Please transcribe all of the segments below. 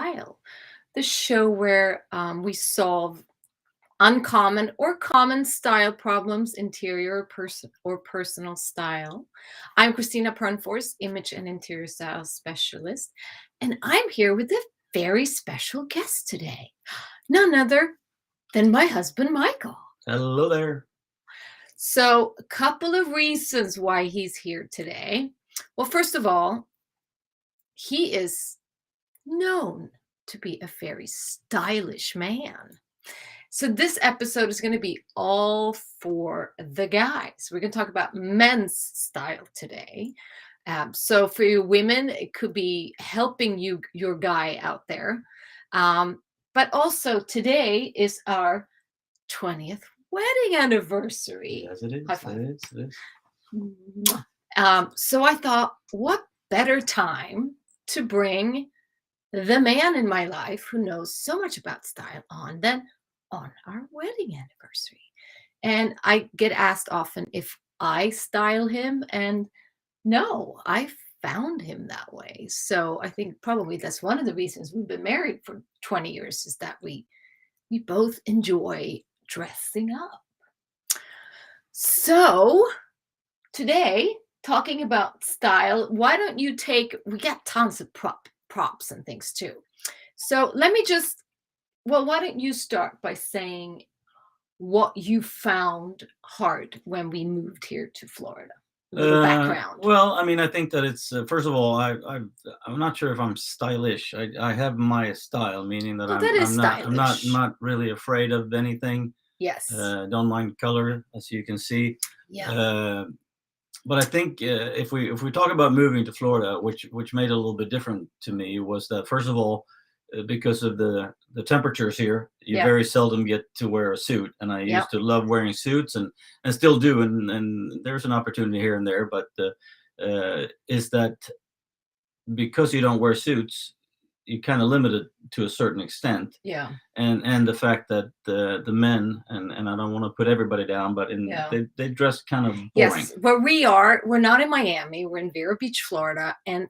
Style, the show where we solve uncommon or common style problems, interior or personal style. I'm Christina Pernfors, image and interior style specialist, and I'm here with a very special guest today, none other than my husband, Michael. Hello there. So, a couple of reasons why he's here today. Well, first of all, he is known to be a very stylish man. So this episode is going to be all for the guys. We're going to talk about men's style today. So for you women, it could be helping your guy out there. But also today is our 20th wedding anniversary. Yes, it is. High five. It is. So I thought, what better time to bring the man in my life who knows so much about style on than on our wedding anniversary. And I get asked often if I style him, and no, I found him that way. So I think probably that's one of the reasons we've been married for 20 years is that we both enjoy dressing up. So today, talking about style, why don't you we got tons of props and things too. So let me why don't you start by saying what you found hard when we moved here to Florida? A little background. Well, I mean, I think that it's first of all, I'm not sure if I'm stylish. I have my style, meaning that I'm not really afraid of anything. Yes. Don't mind color, as you can see. Yeah. But I think if we talk about moving to Florida, which made it a little bit different to me, was that first of all, because of the temperatures here, you very seldom get to wear a suit, and I used to love wearing suits and still do, and there's an opportunity here and there, but is that because you don't wear suits, you kind of limited to a certain extent. Yeah. And the fact that the men, and I don't want to put everybody down, but they dress kind of boring. Yes, where we're not in Miami, we're in Vero Beach, Florida, and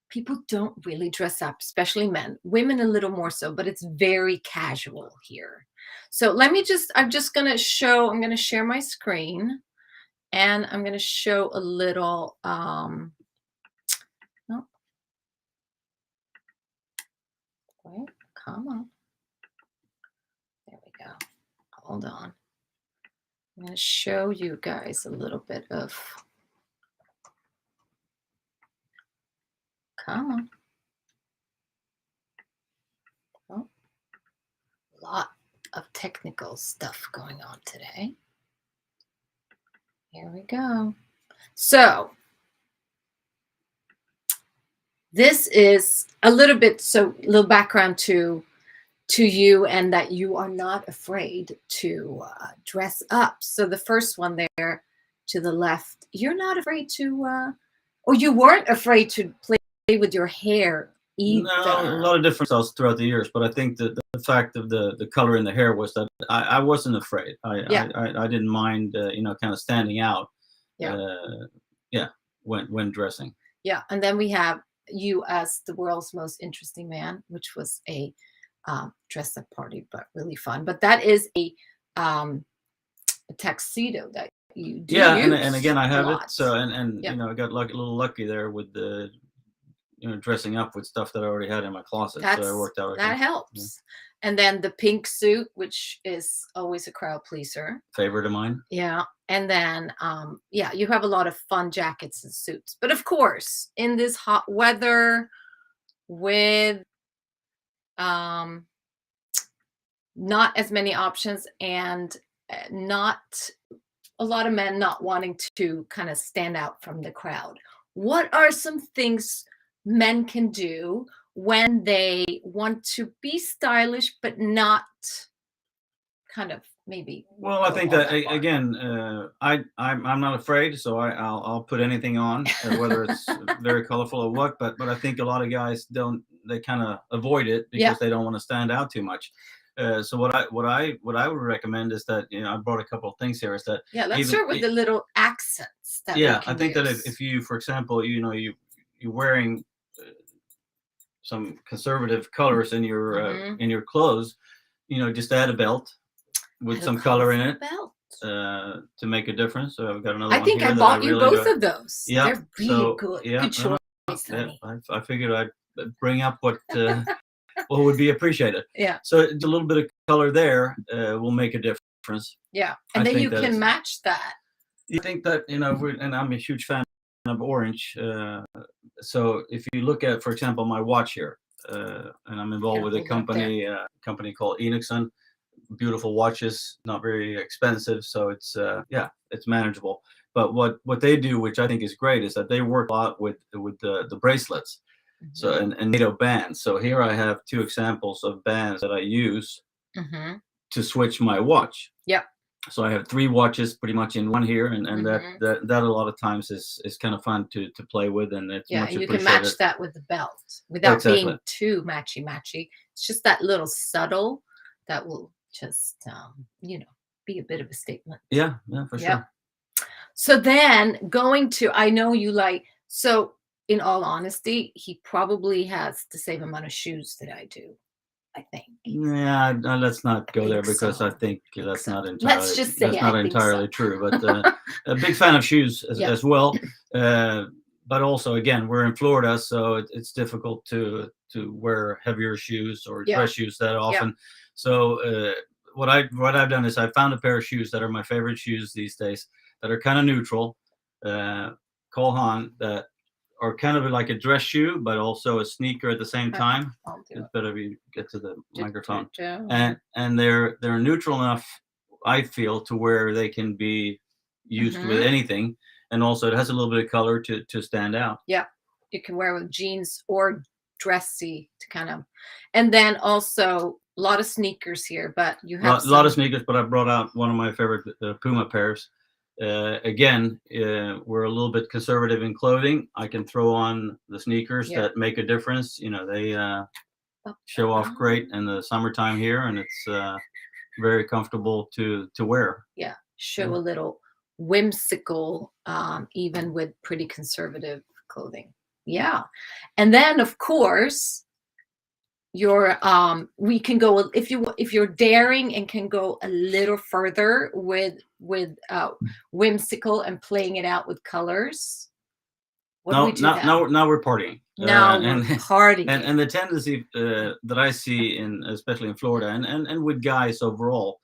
people don't really dress up, especially men. Women a little more so, but it's very casual here. So I'm going to share my screen, and I'm going to show a little, wait, come on. There we go. Hold on. I'm going to show you guys a little bit of, come on. Oh, a lot of technical stuff going on today. Here we go. So this is a little background to you, and that you are not afraid to dress up. So the first one there to the left, you're not afraid to, or you weren't afraid to play with your hair either. No, a lot of different styles throughout the years, but I think that the fact of the color in the hair was that I wasn't afraid. I didn't mind, kind of standing out. Yeah. When dressing. Yeah, and then we have you as the world's most interesting man, which was a dress up party, but really fun. But that is a tuxedo that you do. Yeah, and again, I have it. So and I got a little lucky there with the dressing up with stuff that I already had in my closet. So it worked out. That helps. Yeah. And then the pink suit, which is always a crowd pleaser. Favorite of mine. Yeah. And then, you have a lot of fun jackets and suits. But of course, in this hot weather with not as many options and not a lot of men not wanting to kind of stand out from the crowd, what are some things men can do when they want to be stylish but not kind of maybe? Well, I think that again, I'm not afraid, so I'll put anything on, whether it's very colorful or what. But I think a lot of guys they kind of avoid it because they don't want to stand out too much. So what I would recommend is that I brought a couple of things here. Is that let's start with the little accents. That I think that if you, for example, you're wearing some conservative colors Mhm. in your clothes, just add a belt with Add a some color in colorful it belt. To make a difference. So I've got another I one think I here that I bought you really both enjoy. of those. Yeah. They're really So good. yeah, Good choice, yeah. honey. I figured I'd bring up what would be appreciated. Yeah, So a little bit of color there will make a difference. yeah. I And then think you that can is. match that. You think that and I'm a huge fan of orange. So if you look at, for example, my watch here, and I'm involved Here, with a hold it up there. company called Enixon. Beautiful watches, not very expensive, so it's manageable. But what they do, which I think is great, is that they work a lot with the bracelets, so Mhm, and NATO bands. So here I have two examples of bands that I use mhm. to switch my watch. Yep. So I have three watches pretty much in one here, and that Mhm. that that a lot of times is kind of fun to play with, and it's Yeah, much and you can match appreciated. that with the belt without Exactly. being too matchy-matchy. It's just that little subtle that will just, be a bit of a statement. Yeah, yeah, for Yep. sure. So then going to I know you like so in all honesty, he probably has the same amount of shoes that I do, I think. Yeah, no, let's not I go there think because I so. think I think that's so. not Let's entirely just say I think so. true. But a big fan of shoes Yeah. as well. Uh, but also, again, we're in Florida, so it's difficult to wear heavier shoes or Yeah. dress shoes that Yeah. often. So what I've done is I found a pair of shoes that are my favorite shoes these days that are kind of neutral, uh, Cole Haan, that are kind of like a dress shoe, but also a sneaker at the same time. I'll do It's it. better if you get to the Do, microphone. do. And they're neutral enough, I feel, to where they can be used with Mhm. anything, and also it has a little bit of color to stand out. Yeah. You can wear with jeans or dressy to kind of and then also a lot of sneakers here, but you have A lot of some sneakers, but I brought out one of my favorite Puma pairs. Again, we're a little bit conservative in clothing. I can throw on the sneakers yeah. that make a difference. They show off great in the summertime here, and it's very comfortable to wear. Yeah. Yeah. Show a little whimsical, even with pretty conservative clothing. Yeah. And then of course we can go if you're daring and can go a little further with whimsical and playing it out with colors. What do No, we do now? now we're partying, Now we're and partying. and the tendency that I see in especially in Florida and with guys overall,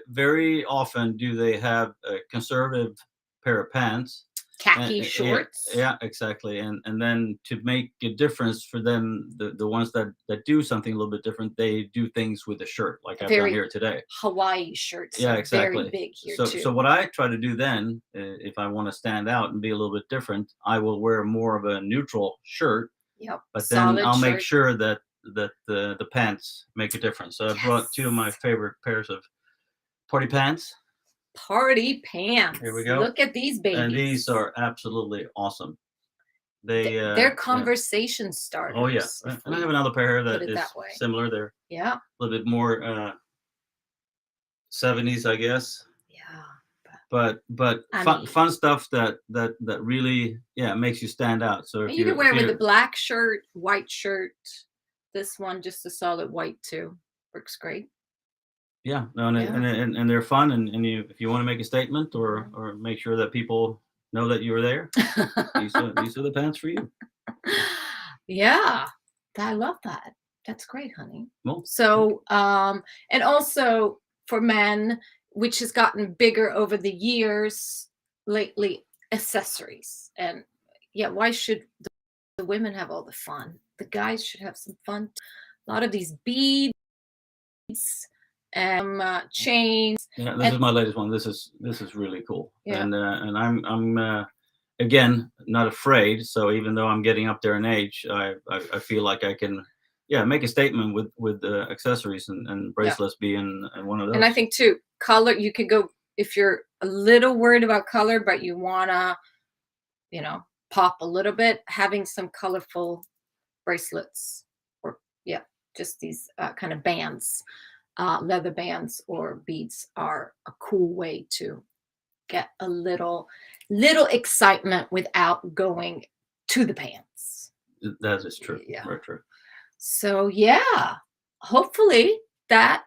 very often do they have a conservative pair of pants. Khaki Yeah, shorts. yeah, exactly. And then to make a difference for them, the ones that do something a little bit different, they do things with a shirt, like I've done Very here today. Hawaii shirts Yeah, are very exactly. big here So too. what I try to do then, if I want to stand out and be a little bit different, I will wear more of a neutral shirt, Yep. but then Solid I'll make shirt. sure that the pants make a difference. So I brought two of my Yes. favorite pairs of party pants. Party Here we pants. go. Look at these And these babies. are absolutely awesome. They They're yeah. conversation Oh yeah. starters, if And I have we another pair here put that it is that way. similar. They're a Yeah. little bit more 70s, I guess. Yeah. But I fun mean, stuff that really makes you stand out. So and you can wear it with a black shirt, white shirt. This one, just a solid white too. Works great. yeah, no, and, Yeah. and they're fun, and you if you want to make a statement Mhm. or make sure that people know that you were there, these are the pants for you. Yeah. I love that. That's great, honey. Well, So, and also for men, which has gotten bigger over the years lately, accessories. And yeah, why should the women have all the fun? The guys should have some fun. A lot of these beads and chains yeah, this and is my latest one. This is really cool, yeah. and I'm again not afraid. So even though I'm getting up there in age, I feel like I can make a statement with accessories and Yeah. bracelets being one of And I those. think too, color, you could go if you're a little worried about color, but you wanna, you know, pop a little bit, having some colorful bracelets or yeah, just these kind of bands, leather bands or beads are a cool way to get a little excitement without going to the pants. That is true. Yeah. Very true. So yeah, hopefully that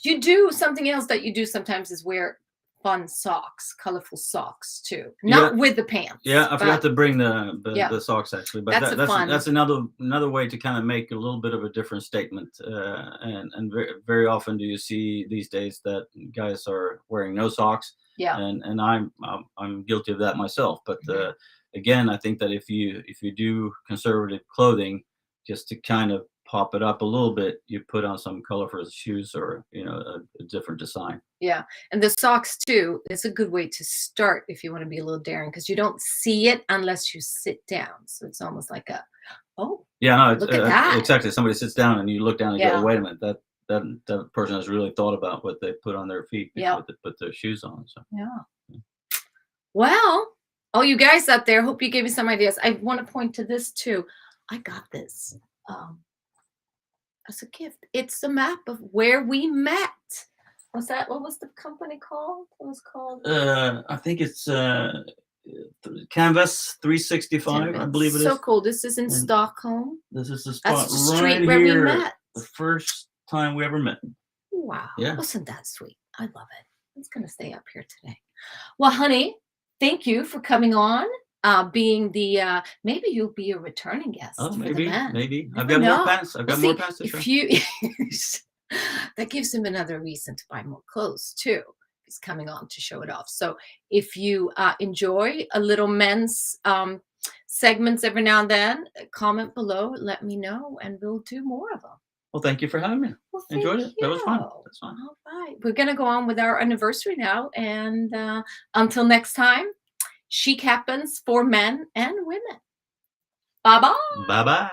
you do something else that you do sometimes is wear fun socks, colorful socks too. Yeah, Not with the yeah, pants, I forgot but to bring the yeah, socks actually, but that's a that's fun. another way to kind of make a little bit of a different statement. And very often do you see these days that guys are wearing no socks, Yeah. and I'm guilty of that myself. But Mhm. again, I think that if you do conservative clothing, just to kind of pop it up a little bit, you put on some colorful shoes or a different design. Yeah, and the socks too is a good way to start if you wanna be a little daring because you don't see it unless you sit down, so it's almost like a, "Oh, Yeah, no, it's look at that." exactly. Somebody sits down and you look down and go, Yeah, "Wait a minute, that person has really thought about what they put on their feet yeah, before they put their shoes on." So, yeah. Well, all you guys out there, hope you gave me some ideas. I wanna point to this too. I got this, um, as a gift. It's the map of where we met. What was the company called? It was called I think it's Canvas 365, I Timbits. believe it So is, cool. This is in and Stockholm. this is the That's spot the right street where we here. met. The first time we ever met. Wow. Yeah. Wasn't that sweet? I love it. It's going to stay up here today. Well, honey, thank you for coming on. Being the maybe you'll be a returning Oh, guest for the maybe, men. maybe. I've Never got more know. pants. I've Well, got more see, pants to show. if you that gives him another reason to buy more clothes too. He's coming on to show it off. So if you enjoy a little men's segments every now and then, comment below, let me know, and we'll do more of them. Well, thank you for having me. Well, thank Enjoyed it. That was you. fun. That's fun. All right. We're going to go on with our anniversary now. And until next time, chic happens for men and women. Bye bye. Bye bye.